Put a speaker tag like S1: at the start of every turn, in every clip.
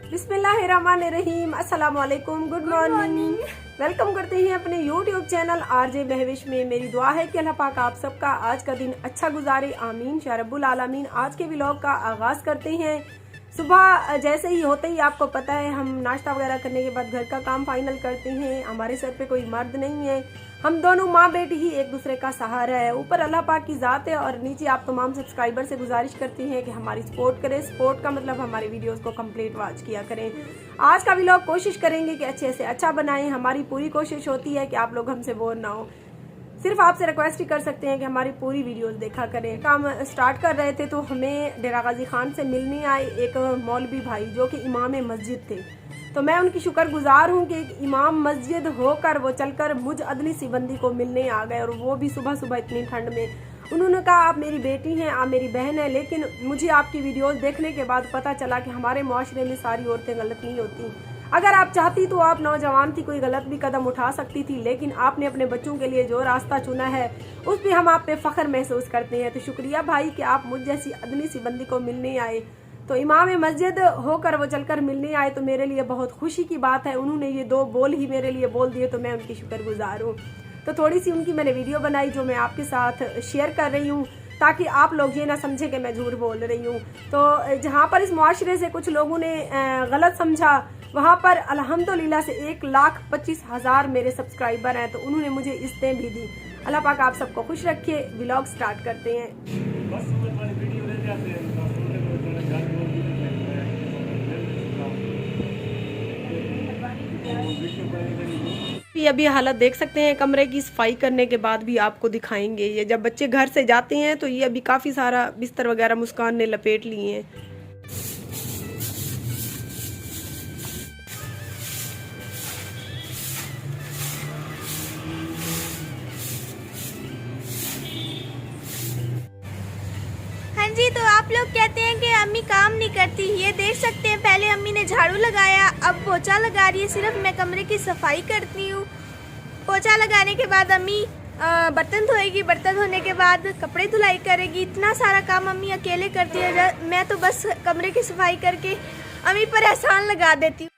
S1: बिस्मिल्लाहिर्रहमानिर्रहीम, अस्सलाम वालेकुम, गुड मॉर्निंग। वेलकम करते हैं अपने यूट्यूब चैनल आरजे महविश में। मेरी दुआ है कि अल्लाह पाक आप सबका आज का दिन अच्छा गुजारे, आमीन या रब्बुल आलमीन। आज के व्लॉग का आगाज करते हैं। सुबह जैसे ही होते ही आपको पता है हम नाश्ता वगैरह करने के बाद घर का काम फाइनल करते हैं। हमारे सर पे कोई मर्द नहीं है, हम दोनों माँ बेटी ही एक दूसरे का सहारा है। ऊपर अल्लाह पाक की ज़ात है और नीचे आप तमाम सब्सक्राइबर से गुजारिश करती हैं कि हमारी सपोर्ट करें। सपोर्ट का मतलब हमारी वीडियोस को कंप्लीट वॉच किया करें। आज का व्लॉग कोशिश करेंगे कि अच्छे से अच्छा बनाएं। हमारी पूरी कोशिश होती है कि आप लोग हमसे बोर ना हो। सिर्फ आपसे रिक्वेस्ट ही कर सकते हैं कि हमारी पूरी वीडियोस देखा करें। काम स्टार्ट कर रहे थे तो हमें डेरा गाजी खान से मिलने आए एक मौलवी भाई जो कि इमाम मस्जिद थे। तो मैं उनकी शुक्रगुजार हूँ कि एक इमाम मस्जिद होकर वो चलकर मुझ अदनी सी बंदी को मिलने आ गए, और वो भी सुबह सुबह इतनी ठंड में। उन्होंने कहा आप मेरी बेटी हैं, आप मेरी बहन है, लेकिन मुझे आपकी वीडियोस देखने के बाद पता चला कि हमारे मुआशरे में सारी औरतें गलत नहीं होती। अगर आप चाहती तो आप नौजवान थी, कोई गलत भी कदम उठा सकती थी, लेकिन आपने अपने बच्चों के लिए जो रास्ता चुना है उस पर हम आप पे फख्र महसूस करते हैं। तो शुक्रिया भाई कि आप मुझ जैसी अदनी सी बंदी को मिलने आए। तो इमाम मस्जिद होकर वो चलकर मिलने आए तो मेरे लिए बहुत खुशी की बात है। उन्होंने ये दो बोल ही मेरे लिए बोल दिए तो मैं उनकी शुक्रगुजार हूँ। तो थोड़ी सी उनकी मैंने वीडियो बनाई जो मैं आपके साथ शेयर कर रही हूँ, ताकि आप लोग ये ना समझे कि मैं झूठ बोल रही हूँ। तो जहाँ पर इस मुआशरे से कुछ लोगों ने गलत समझा, वहाँ पर अल्हम्दुलिल्लाह से 1,25,000 मेरे सब्सक्राइबर हैं। तो उन्होंने मुझे इज़्ज़तें भी दी। अल्लाह पाक आप सबको खुश रखे। व्लॉग स्टार्ट करते हैं। अभी हालत देख सकते हैं कमरे की। सफाई करने के बाद भी आपको दिखाएंगे। ये जब बच्चे घर से जाते हैं तो ये अभी काफ़ी सारा बिस्तर वगैरह मुस्कान ने लपेट लिए हैं।
S2: हाँ जी, तो आप लोग कहते हैं कि अम्मी काम नहीं करती। ये देख सकते हैं पहले अम्मी ने झाड़ू लगाया, अब पोछा लगा रही है। सिर्फ मैं कमरे की सफाई करती हूँ। पोछा लगाने के बाद अम्मी बर्तन धोएगी, बर्तन धोने के बाद कपड़े धुलाई करेगी। इतना सारा काम अम्मी अकेले करती है। मैं तो बस कमरे की सफाई करके अम्मी पर एहसान लगा देती हूँ।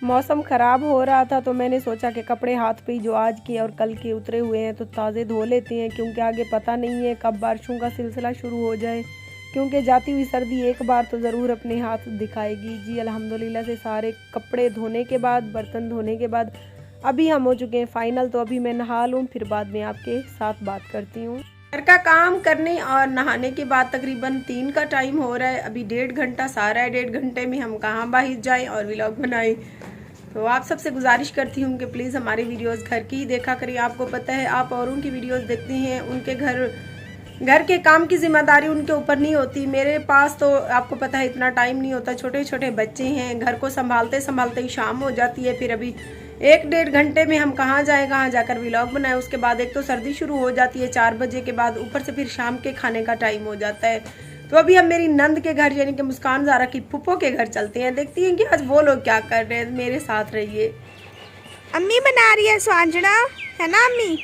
S1: मौसम ख़राब हो रहा था तो मैंने सोचा कि कपड़े हाथ पे ही जो आज के और कल के उतरे हुए हैं तो ताज़े धो लेते हैं, क्योंकि आगे पता नहीं है कब बारिशों का सिलसिला शुरू हो जाए। क्योंकि जाती हुई सर्दी एक बार तो ज़रूर अपने हाथ दिखाएगी। जी अल्हम्दुलिल्लाह से सारे कपड़े धोने के बाद, बर्तन धोने के बाद अभी हम हो चुके हैं फ़ाइनल। तो अभी मैं नहा लूँ, फिर बाद में आपके साथ बात करती हूँ। घर का काम करने और नहाने के बाद तकरीबन 3 का टाइम हो रहा है। अभी 1.5 घंटा सारा है। 1.5 घंटे में हम कहाँ बाहर जाएं और व्लॉग बनाएं। तो आप सबसे गुजारिश करती हूँ कि प्लीज़ हमारी वीडियोस घर की ही देखा करें। आपको पता है आप औरों की वीडियोस देखती हैं, उनके घर के काम की जिम्मेदारी उनके ऊपर नहीं होती। मेरे पास तो आपको पता है इतना टाइम नहीं होता। छोटे छोटे बच्चे हैं, घर को संभालते संभालते ही शाम हो जाती है। फिर अभी 1-1.5 घंटे में हम कहाँ जाएँ, कहाँ जाकर व्लॉग बनाएं। उसके बाद एक तो सर्दी शुरू हो जाती है 4 बजे के बाद, ऊपर से फिर शाम के खाने का टाइम हो जाता है। तो अभी हम मेरी नंद के घर यानी कि मुस्कान ज़ारा की फूफो के घर चलते हैं, देखती हैं कि आज वो लोग क्या कर रहे हैं। मेरे साथ रहिए।
S2: अम्मी बना रही है स्वांजना, है ना अम्मी?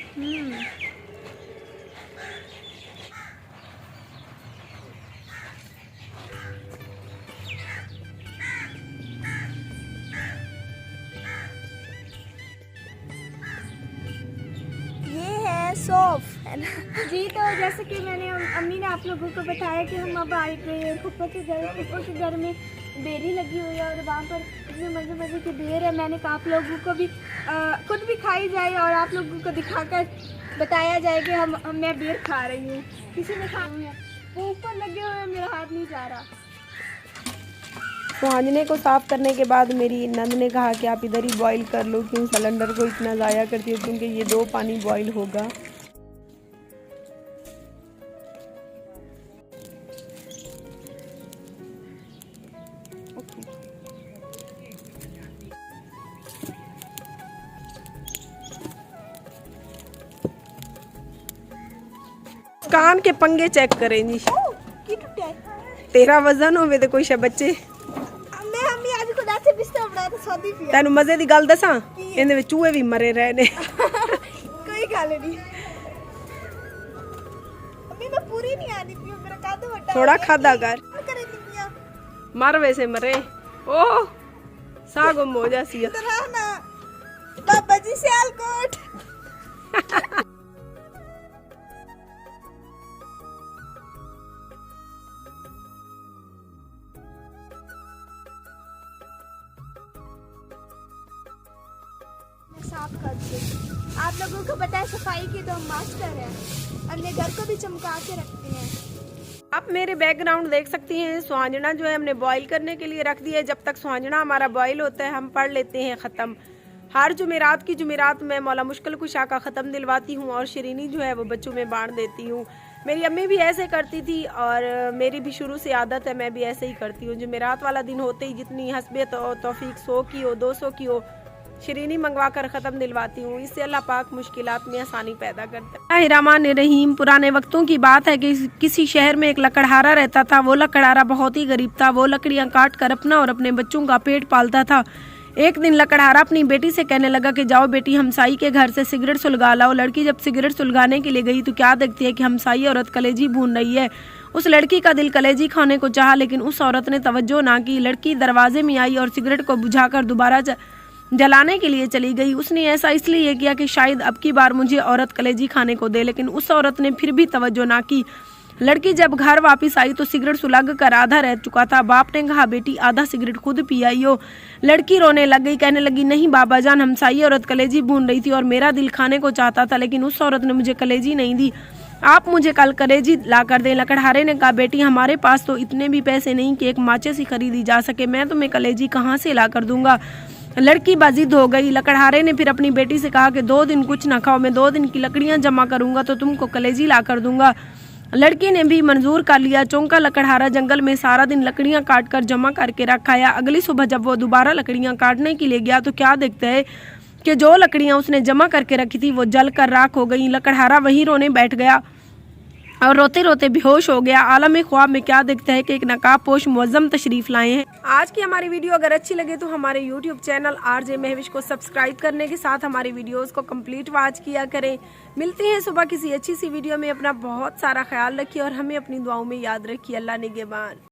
S2: ये है सौफ, है ना? जी, तो जैसे कि मैंने अम्मी ने आप लोगों को बताया कि हम अब आए गए फुप्पो के घर। फुप्पो के घर में बेरी लगी हुई है और वहाँ पर इतने मज़े मज़े की बेर है। मैंने कहा आप लोगों को भी खुद भी खाई जाए और आप लोगों को दिखाकर बताया जाए कि मैं बियर खा रही हूँ। किसी ने खा है, वो ऊपर लगे हुए हैं, मेरा हाथ नहीं जा रहा।
S1: सुहांजने को साफ करने के बाद मेरी नंद ने कहा कि आप इधर ही बॉईल कर लो, क्यों सिलेंडर को इतना ज़ाया करती हो, क्योंकि ये 2 पानी बॉईल होगा। कान के पंगे चेक करें जी। तेरा वजन होवे ते कोई शे बच्चे
S2: मैं अम्मी आज खुदा से बिस्तर बनाया था सौदी पिया।
S1: तेन मजे दी गल दसा, इहदे विच चूहे भी मरे रहे ने।
S2: कोई गल नहीं अम्मी, मैं पूरी नहीं आनी पियो, मेरा कद वड्डा
S1: थोड़ा खादा कर,
S2: करे नहीं पिया
S1: मर वैसे मरे। ओह सा गुम हो जासी
S2: ना बाबा जी सियालकोट। साफ कर दे। आप लोगों को पता है सफाई के तो हम मास्टर हैं, अपने घर को भी चमका के रखते हैं।
S1: आप मेरे बैकग्राउंड देख सकती हैं। सुहांजना जो है हमने बॉईल करने के लिए रख दिया है। जब तक सुहांजना हमारा बॉईल होता है हम पढ़ लेते हैं ख़त्म। हर जुमेरात की जुमेरात में मौला मुश्किल कुशा का ख़त्म दिलवाती हूँ और शिरीनी जो है वो बच्चों में बांट देती हूँ। मेरी अम्मी भी ऐसे करती थी और मेरी भी शुरू से आदत है, मैं भी ऐसे ही करती हूँ। जुमेरात वाला दिन होते ही जितनी हस्बे तौफीक 100 की हो 200 की हो शिरीनी मंगवा कर ख़त्म दिलवाती हूँ। इससे अल्लाह पाक मुश्किलात में आसानी पैदा करता है। रहमान रहीम। पुराने वक्तों की बात है कि किसी शहर में एक लकड़हारा रहता था। वो लकड़हारा बहुत ही गरीब था। वो लकड़ियाँ काट कर अपना और अपने बच्चों का पेट पालता था। एक दिन लकड़हारा अपनी बेटी से कहने लगा कि जाओ बेटी हमसाई के घर से सिगरेट सुलगा लाओ। लड़की जब सिगरेट सुलगाने के लिए गई तो क्या देखती है कि हमसाई औरत कलेजी भून रही है। उस लड़की का दिल कलेजी खाने को चाहा, लेकिन उस औरत ने तवज्जो ना की। लड़की दरवाजे में आई और सिगरेट को बुझाकर दोबारा जलाने के लिए चली गई। उसने ऐसा इसलिए किया कि शायद अब की बार मुझे औरत कलेजी खाने को दे, लेकिन उस औरत ने फिर भी तवज्जो ना की। लड़की जब घर वापस आई तो सिगरेट सुलग कर आधा रह चुका था। बाप ने कहा बेटी आधा सिगरेट खुद पी आई हो। लड़की रोने लग गई, कहने लगी नहीं बाबा जान, हमसाई औरत कलेजी भून रही थी और मेरा दिल खाने को चाहता था, लेकिन उस औरत ने मुझे कलेजी नहीं दी। आप मुझे कल कलेजी ला कर दें। लकड़हारे ने कहा बेटी हमारे पास तो इतने भी पैसे नहीं कि एक माचिस ही खरीदी जा सके, मैं तुम्हें कलेजी कहाँ से ला कर दूंगा। लड़की बाजिद हो गई। लकड़हारे ने फिर अपनी बेटी से कहा कि 2 दिन कुछ ना खाओ, मैं 2 दिन की लकड़ियां जमा करूंगा तो तुमको कलेजी ला कर दूंगा। लड़की ने भी मंजूर कर लिया। चौंका लकड़हारा जंगल में सारा दिन लकड़ियां काट कर जमा करके रखाया। अगली सुबह जब वो दोबारा लकड़ियां काटने के लिए गया तो क्या देखता है कि जो लकड़ियां उसने जमा करके रखी थी वो जल कर राख हो गई। लकड़हारा वहीं रोने बैठ गया और रोते रोते बेहोश हो गया। आलम ख्वाब में क्या देखता है कि एक नकाब पोश मुअज्जम तशरीफ लाए हैं। आज की हमारी वीडियो अगर अच्छी लगे तो हमारे YouTube चैनल RJ महविश को सब्सक्राइब करने के साथ हमारी वीडियोस को कंप्लीट वॉच किया करें। मिलते हैं सुबह किसी अच्छी सी वीडियो में। अपना बहुत सारा ख्याल रखिए और हमें अपनी दुआओं में याद रखिए। अल्लाह निगहबान।